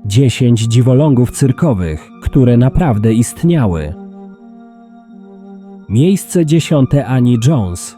10 dziwolągów cyrkowych, które naprawdę istniały. Miejsce 10. Annie Jones.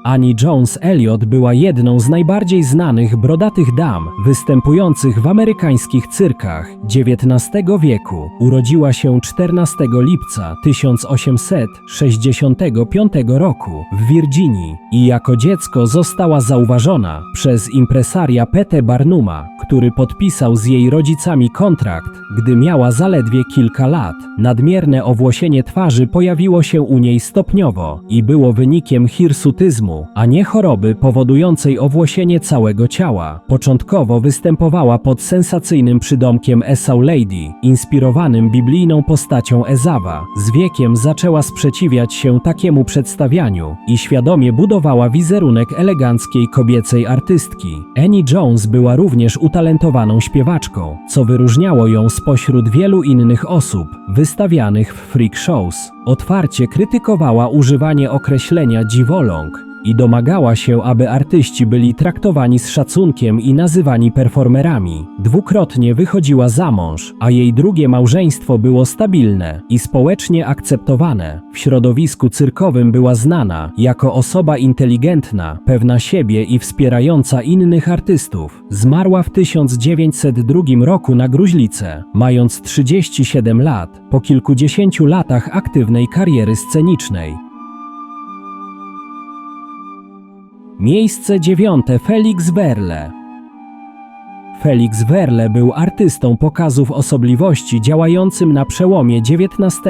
Annie Jones Elliot była jedną z najbardziej znanych brodatych dam występujących w amerykańskich cyrkach XIX wieku. Urodziła się 14 lipca 1865 roku w Virginii i jako dziecko została zauważona przez impresaria P.T. Barnuma, który podpisał z jej rodzicami kontrakt, gdy miała zaledwie kilka lat. Nadmierne owłosienie twarzy pojawiło się u niej stopniowo i było wynikiem hirsutyzmu, a nie choroby powodującej owłosienie całego ciała. Początkowo występowała pod sensacyjnym przydomkiem Esau Lady, inspirowanym biblijną postacią Ezawa. Z wiekiem zaczęła sprzeciwiać się takiemu przedstawianiu i świadomie budowała wizerunek eleganckiej kobiecej artystki. Annie Jones była również utalentowaną śpiewaczką, co wyróżniało ją spośród wielu innych osób wystawianych w freak shows. Otwarcie krytykowała używanie określenia dziwoląg i domagała się, aby artyści byli traktowani z szacunkiem i nazywani performerami. Dwukrotnie wychodziła za mąż, a jej drugie małżeństwo było stabilne i społecznie akceptowane. W środowisku cyrkowym była znana jako osoba inteligentna, pewna siebie i wspierająca innych artystów. Zmarła w 1902 roku na gruźlicę, mając 37 lat, po kilkudziesięciu latach aktywnej kariery scenicznej. Miejsce 9. Felix Werle. Felix Werle był artystą pokazów osobliwości działającym na przełomie XIX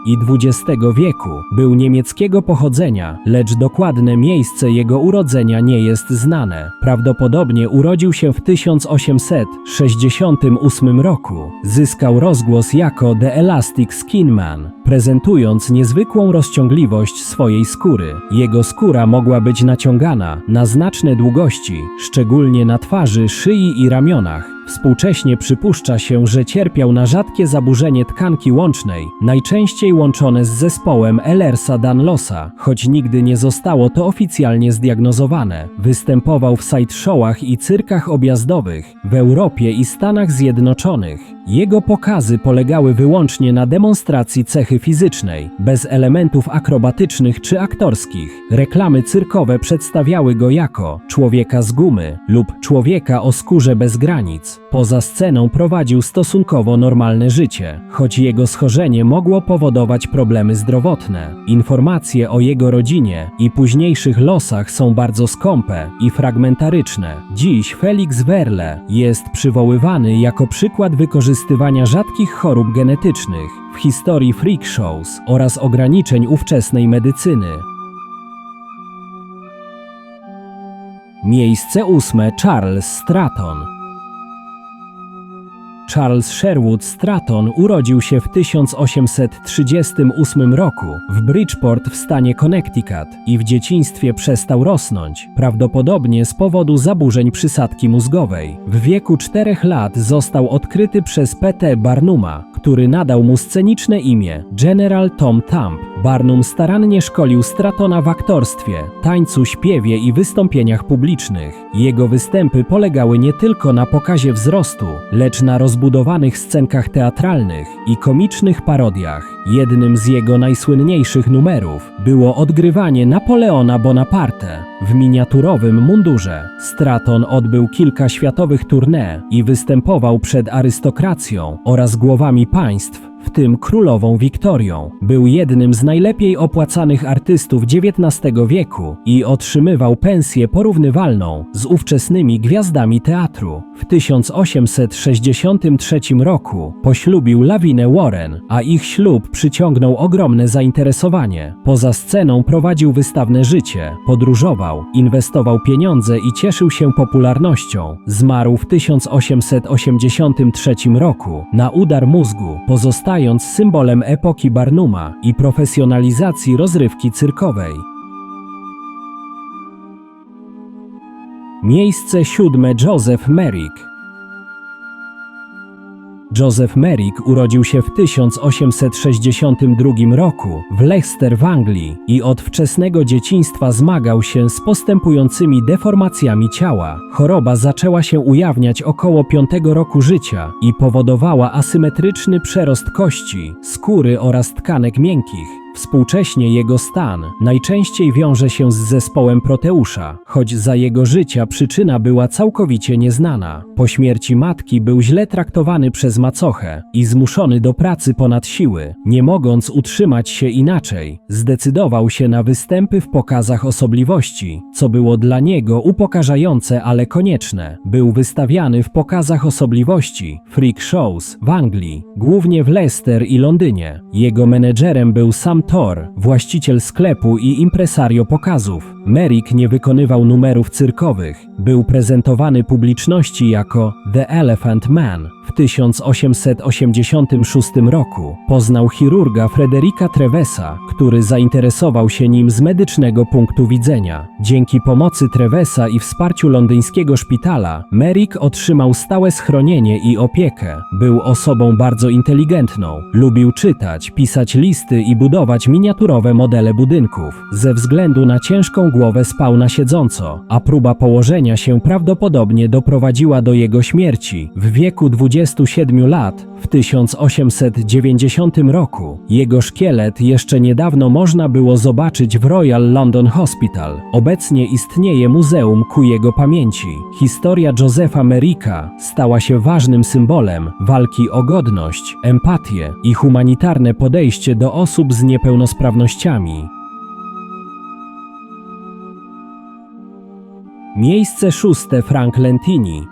i XX wieku. Był niemieckiego pochodzenia, lecz dokładne miejsce jego urodzenia nie jest znane. Prawdopodobnie urodził się w 1868 roku. Zyskał rozgłos jako The Elastic Skin Man, prezentując niezwykłą rozciągliwość swojej skóry. Jego skóra mogła być naciągana na znaczne długości, szczególnie na twarzy, szyi i ramionach. Współcześnie przypuszcza się, że cierpiał na rzadkie zaburzenie tkanki łącznej, najczęściej łączone z zespołem Ehlers-Danlosa, choć nigdy nie zostało to oficjalnie zdiagnozowane. Występował w sideshowach i cyrkach objazdowych w Europie i Stanach Zjednoczonych. Jego pokazy polegały wyłącznie na demonstracji cechy fizycznej, bez elementów akrobatycznych czy aktorskich. Reklamy cyrkowe przedstawiały go jako człowieka z gumy lub człowieka o skórze bez granic. Poza sceną prowadził stosunkowo normalne życie, choć jego schorzenie mogło powodować problemy zdrowotne. Informacje o jego rodzinie i późniejszych losach są bardzo skąpe i fragmentaryczne. Dziś Felix Werle jest przywoływany jako przykład wykorzystywania rzadkich chorób genetycznych w historii freak shows oraz ograniczeń ówczesnej medycyny. Miejsce 8. Charles Stratton. Charles Sherwood Stratton urodził się w 1838 roku w Bridgeport w stanie Connecticut i w dzieciństwie przestał rosnąć, prawdopodobnie z powodu zaburzeń przysadki mózgowej. W wieku 4 lat został odkryty przez P.T. Barnuma, który nadał mu sceniczne imię General Tom Thumb. Barnum starannie szkolił Strattona w aktorstwie, tańcu, śpiewie i wystąpieniach publicznych. Jego występy polegały nie tylko na pokazie wzrostu, lecz na rozbudowanych scenkach teatralnych i komicznych parodiach. Jednym z jego najsłynniejszych numerów było odgrywanie Napoleona Bonaparte w miniaturowym mundurze. Stratton odbył kilka światowych tournée i występował przed arystokracją oraz głowami państw, w tym królową Wiktorią. Był jednym z najlepiej opłacanych artystów XIX wieku i otrzymywał pensję porównywalną z ówczesnymi gwiazdami teatru. W 1863 roku poślubił Lavinę Warren, a ich ślub przyciągnął ogromne zainteresowanie. Poza sceną prowadził wystawne życie, podróżował, inwestował pieniądze i cieszył się popularnością. Zmarł w 1883 roku na udar mózgu, pozostając symbolem epoki Barnuma i profesjonalizacji rozrywki cyrkowej. Miejsce 7. Joseph Merrick. Joseph Merrick urodził się w 1862 roku w Leicester w Anglii i od wczesnego dzieciństwa zmagał się z postępującymi deformacjami ciała. Choroba zaczęła się ujawniać około 5 roku życia i powodowała asymetryczny przerost kości, skóry oraz tkanek miękkich. Współcześnie jego stan najczęściej wiąże się z zespołem Proteusza, choć za jego życia przyczyna była całkowicie nieznana. Po śmierci matki był źle traktowany przez macochę i zmuszony do pracy ponad siły. Nie mogąc utrzymać się inaczej, zdecydował się na występy w pokazach osobliwości, co było dla niego upokarzające, ale konieczne. Był wystawiany w pokazach osobliwości, freak shows, w Anglii, głównie w Leicester i Londynie. Jego menedżerem był Sam Thor, właściciel sklepu i impresario pokazów. Merrick nie wykonywał numerów cyrkowych. Był prezentowany publiczności jako The Elephant Man. W 1886 roku poznał chirurga Fredericka Trevesa, który zainteresował się nim z medycznego punktu widzenia. Dzięki pomocy Trevesa i wsparciu londyńskiego szpitala, Merrick otrzymał stałe schronienie i opiekę. Był osobą bardzo inteligentną. Lubił czytać, pisać listy i budować miniaturowe modele budynków. Ze względu na ciężką głowę spał na siedząco, a próba położenia się prawdopodobnie doprowadziła do jego śmierci w wieku 27 lat w 1890 roku. Jego szkielet jeszcze niedawno można było zobaczyć w Royal London Hospital. Obecnie istnieje muzeum ku jego pamięci. Historia Josepha Merricka stała się ważnym symbolem walki o godność, empatię i humanitarne podejście do osób z niepełnosprawnościami. Miejsce 6. Frank Lentini.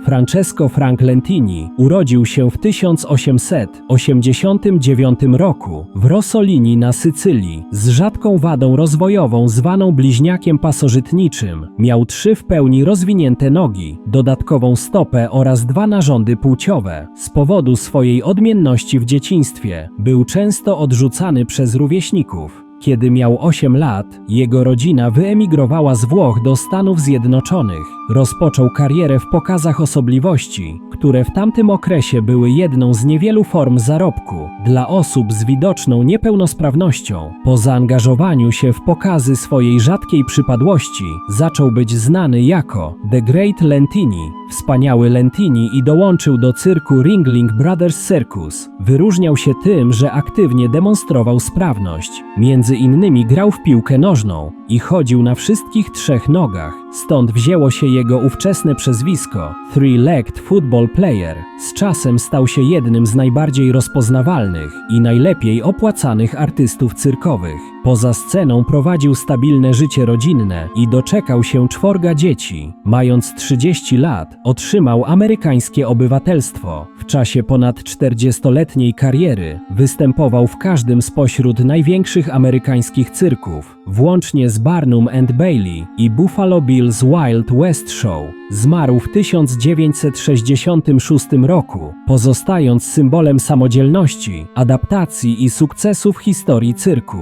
Francesco Frank Lentini urodził się w 1889 roku w Rossolini na Sycylii z rzadką wadą rozwojową zwaną bliźniakiem pasożytniczym. Miał 3 w pełni rozwinięte nogi, dodatkową stopę oraz 2 narządy płciowe. Z powodu swojej odmienności w dzieciństwie był często odrzucany przez rówieśników. Kiedy miał 8 lat, jego rodzina wyemigrowała z Włoch do Stanów Zjednoczonych. Rozpoczął karierę w pokazach osobliwości, które w tamtym okresie były jedną z niewielu form zarobku dla osób z widoczną niepełnosprawnością. Po zaangażowaniu się w pokazy swojej rzadkiej przypadłości, zaczął być znany jako The Great Lentini, wspaniały Lentini, i dołączył do cyrku Ringling Brothers Circus. Wyróżniał się tym, że aktywnie demonstrował sprawność. Między innymi grał w piłkę nożną i chodził na wszystkich 3 nogach. Stąd wzięło się jego ówczesne przezwisko Three-Legged Football Player. Z czasem stał się jednym z najbardziej rozpoznawalnych i najlepiej opłacanych artystów cyrkowych. Poza sceną prowadził stabilne życie rodzinne i doczekał się 4 dzieci. Mając 30 lat, otrzymał amerykańskie obywatelstwo. W czasie ponad 40-letniej kariery występował w każdym spośród największych amerykańskich cyrków, włącznie z Barnum and Bailey i Buffalo Bill's Wild West Show. Zmarł w 1966 roku, pozostając symbolem samodzielności, adaptacji i sukcesu w historii cyrku.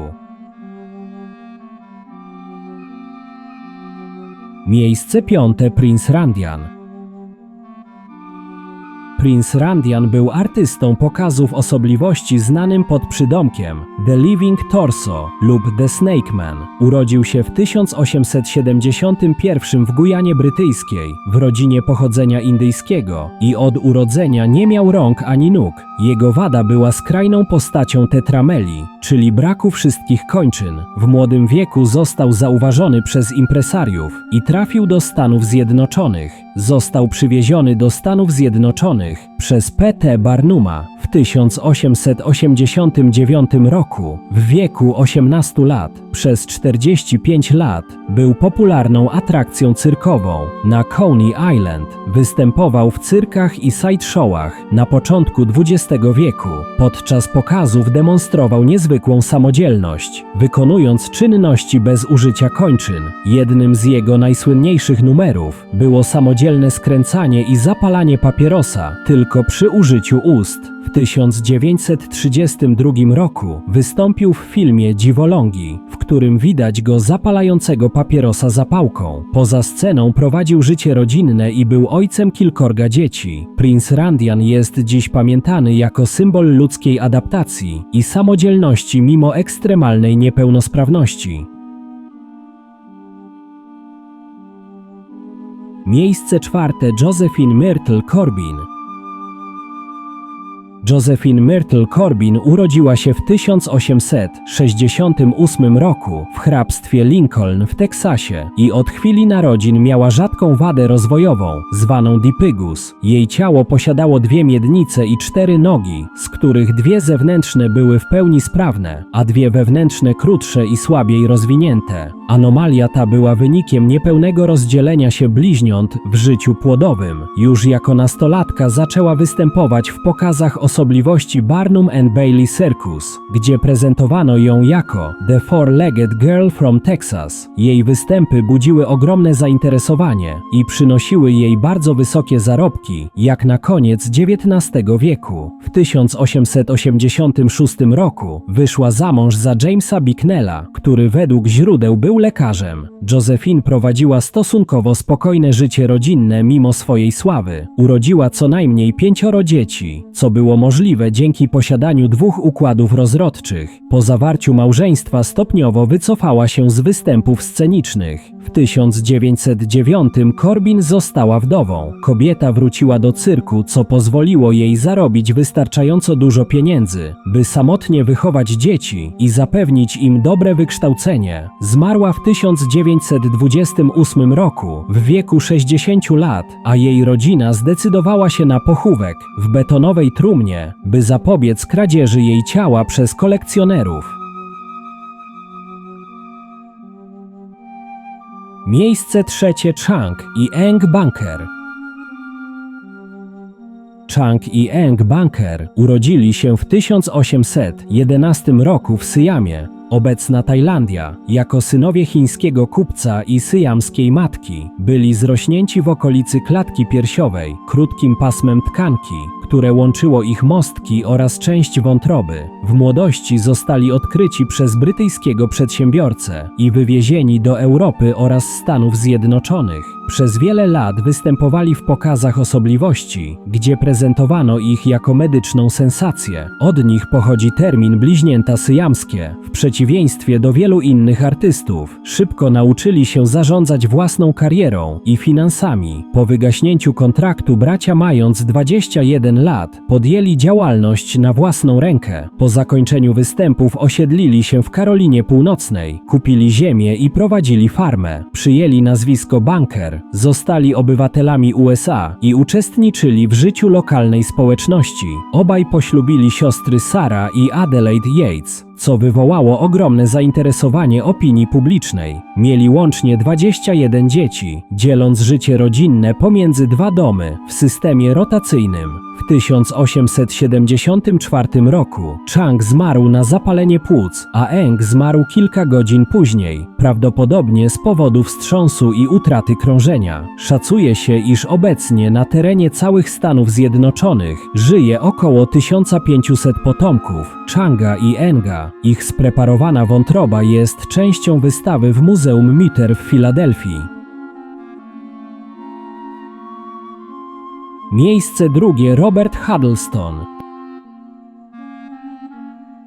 Miejsce 5. Prince Randian. Prince Randian był artystą pokazów osobliwości znanym pod przydomkiem The Living Torso lub The Snake Man. Urodził się w 1871 w Gujanie Brytyjskiej, w rodzinie pochodzenia indyjskiego i od urodzenia nie miał rąk ani nóg. Jego wada była skrajną postacią tetramelii, czyli braku wszystkich kończyn. W młodym wieku został zauważony przez impresariów i trafił do Stanów Zjednoczonych. Został przywieziony do Stanów Zjednoczonych przez P.T. Barnuma w 1889 roku w wieku 18 lat. Przez 45 lat był popularną atrakcją cyrkową. Na Coney Island występował w cyrkach i sideshowach na początku XX wieku. Podczas pokazów demonstrował niezwykłą samodzielność, wykonując czynności bez użycia kończyn. Jednym z jego najsłynniejszych numerów było samodzielne skręcanie i zapalanie papierosa tylko przy użyciu ust. W 1932 roku wystąpił w filmie Dziwolągi, w którym widać go zapalającego papierosa zapałką. Poza sceną prowadził życie rodzinne i był ojcem kilkorga dzieci. Prinz Randian jest dziś pamiętany jako symbol ludzkiej adaptacji i samodzielności mimo ekstremalnej niepełnosprawności. Miejsce czwarte. Josephine Myrtle Corbin. Josephine Myrtle Corbin urodziła się w 1868 roku w hrabstwie Lincoln w Teksasie i od chwili narodzin miała rzadką wadę rozwojową, zwaną dipygus. Jej ciało posiadało 2 miednice i 4 nogi, z których 2 zewnętrzne były w pełni sprawne, a 2 wewnętrzne krótsze i słabiej rozwinięte. Anomalia ta była wynikiem niepełnego rozdzielenia się bliźniąt w życiu płodowym. Już jako nastolatka zaczęła występować w pokazach osobliwości Barnum and Bailey Circus, gdzie prezentowano ją jako The Four-Legged Girl from Texas. Jej występy budziły ogromne zainteresowanie i przynosiły jej bardzo wysokie zarobki, jak na koniec XIX wieku. W 1886 roku wyszła za mąż za Jamesa Bicknella, który według źródeł był lekarzem. Josephine prowadziła stosunkowo spokojne życie rodzinne mimo swojej sławy. Urodziła co najmniej 5 dzieci, co było możliwe dzięki posiadaniu 2 układów rozrodczych. Po zawarciu małżeństwa stopniowo wycofała się z występów scenicznych. W 1909 Corbin została wdową. Kobieta wróciła do cyrku, co pozwoliło jej zarobić wystarczająco dużo pieniędzy, by samotnie wychować dzieci i zapewnić im dobre wykształcenie. Zmarła w 1928 roku w wieku 60 lat, a jej rodzina zdecydowała się na pochówek w betonowej trumnie, by zapobiec kradzieży jej ciała przez kolekcjonerów. Miejsce trzecie. Chang i Eng Bunker. Chang i Eng Bunker urodzili się w 1811 roku w Syjamie, obecna Tajlandia, jako synowie chińskiego kupca i syjamskiej matki. Byli zrośnięci w okolicy klatki piersiowej, krótkim pasmem tkanki, które łączyło ich mostki oraz część wątroby. W młodości zostali odkryci przez brytyjskiego przedsiębiorcę i wywiezieni do Europy oraz Stanów Zjednoczonych. Przez wiele lat występowali w pokazach osobliwości, gdzie prezentowano ich jako medyczną sensację. Od nich pochodzi termin bliźnięta syjamskie. W przeciwieństwie do wielu innych artystów, szybko nauczyli się zarządzać własną karierą i finansami. Po wygaśnięciu kontraktu bracia, mając 21 lat, podjęli działalność na własną rękę. Po zakończeniu występów osiedlili się w Karolinie Północnej, kupili ziemię i prowadzili farmę. Przyjęli nazwisko Bunker, zostali obywatelami USA i uczestniczyli w życiu lokalnej społeczności. Obaj poślubili siostry Sarah i Adelaide Yates, co wywołało ogromne zainteresowanie opinii publicznej. Mieli łącznie 21 dzieci, dzieląc życie rodzinne pomiędzy 2 domy w systemie rotacyjnym. W 1874 roku Chang zmarł na zapalenie płuc, a Eng zmarł kilka godzin później, prawdopodobnie z powodu wstrząsu i utraty krążenia. Szacuje się, iż obecnie na terenie całych Stanów Zjednoczonych żyje około 1500 potomków Changa i Enga. Ich spreparowana wątroba jest częścią wystawy w Muzeum Mitter w Filadelfii. Miejsce drugie. Robert Huddleston.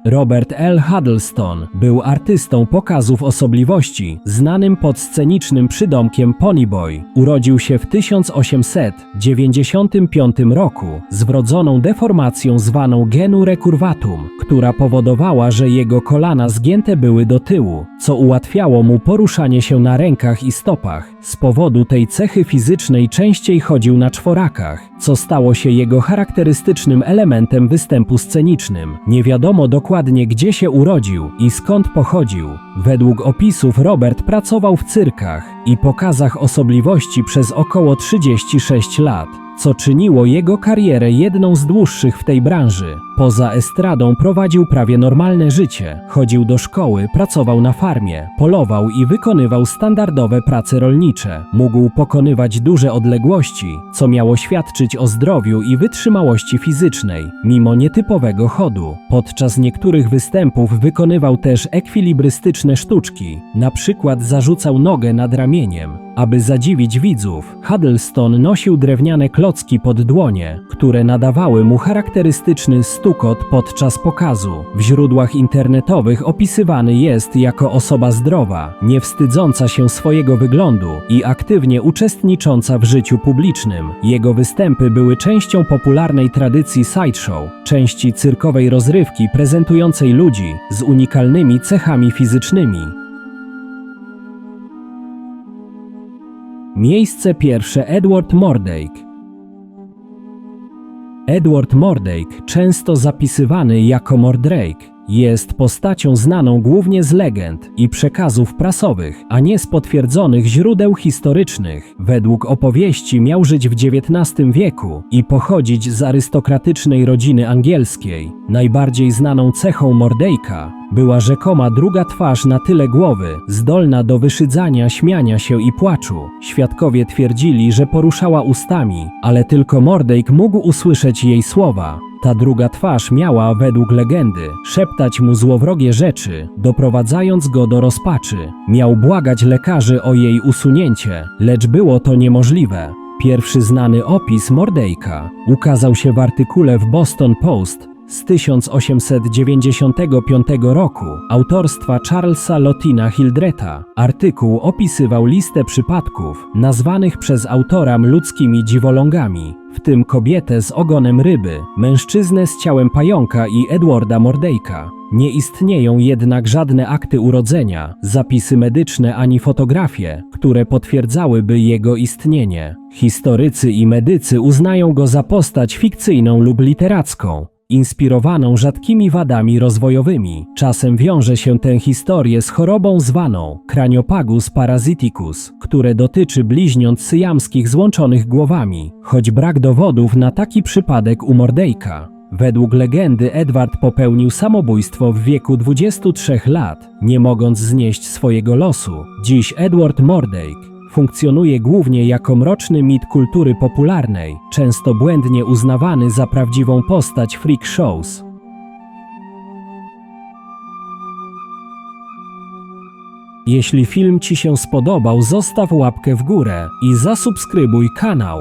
Robert L. Huddleston był artystą pokazów osobliwości, znanym pod scenicznym przydomkiem Ponyboy. Urodził się w 1895 roku z wrodzoną deformacją zwaną genu recurvatum, która powodowała, że jego kolana zgięte były do tyłu, co ułatwiało mu poruszanie się na rękach i stopach. Z powodu tej cechy fizycznej częściej chodził na czworakach, co stało się jego charakterystycznym elementem występu scenicznym. Nie wiadomo dokładnie, gdzie się urodził i skąd pochodził. Według opisów Robert pracował w cyrkach i pokazach osobliwości przez około 36 lat, co czyniło jego karierę jedną z dłuższych w tej branży. Poza estradą prowadził prawie normalne życie. Chodził do szkoły, pracował na farmie, polował i wykonywał standardowe prace rolnicze. Mógł pokonywać duże odległości, co miało świadczyć o zdrowiu i wytrzymałości fizycznej, mimo nietypowego chodu. Podczas niektórych występów wykonywał też ekwilibrystyczne sztuczki, na przykład zarzucał nogę nad ramieniem. Aby zadziwić widzów, Huddleston nosił drewniane klocki pod dłonie, które nadawały mu charakterystyczny stukot podczas pokazu. W źródłach internetowych opisywany jest jako osoba zdrowa, nie wstydząca się swojego wyglądu i aktywnie uczestnicząca w życiu publicznym. Jego występy były częścią popularnej tradycji sideshow, części cyrkowej rozrywki prezentującej ludzi z unikalnymi cechami fizycznymi. Miejsce pierwsze: Edward Mordake. Edward Mordake, często zapisywany jako Mordrake, jest postacią znaną głównie z legend i przekazów prasowych, a nie z potwierdzonych źródeł historycznych. Według opowieści miał żyć w XIX wieku i pochodzić z arystokratycznej rodziny angielskiej. Najbardziej znaną cechą Mordake'a była rzekoma druga twarz na tyle głowy, zdolna do wyszydzania, śmiania się i płaczu. Świadkowie twierdzili, że poruszała ustami, ale tylko Mordake mógł usłyszeć jej słowa. Ta druga twarz miała, według legendy, szeptać mu złowrogie rzeczy, doprowadzając go do rozpaczy. Miał błagać lekarzy o jej usunięcie, lecz było to niemożliwe. Pierwszy znany opis Mordake'a ukazał się w artykule w Boston Post z 1895 roku, autorstwa Charlesa Lottina Hildreta. Artykuł opisywał listę przypadków nazwanych przez autora ludzkimi dziwolągami, w tym kobietę z ogonem ryby, mężczyznę z ciałem pająka i Edwarda Mordake'a. Nie istnieją jednak żadne akty urodzenia, zapisy medyczne ani fotografie, które potwierdzałyby jego istnienie. Historycy i medycy uznają go za postać fikcyjną lub literacką, inspirowaną rzadkimi wadami rozwojowymi. Czasem wiąże się tę historię z chorobą zwaną Craniopagus parasiticus, które dotyczy bliźniąt syjamskich złączonych głowami, choć brak dowodów na taki przypadek u Mordake'a. Według legendy Edward popełnił samobójstwo w wieku 23 lat, nie mogąc znieść swojego losu. Dziś Edward Mordake funkcjonuje głównie jako mroczny mit kultury popularnej, często błędnie uznawany za prawdziwą postać freak shows. Jeśli film Ci się spodobał, zostaw łapkę w górę i zasubskrybuj kanał.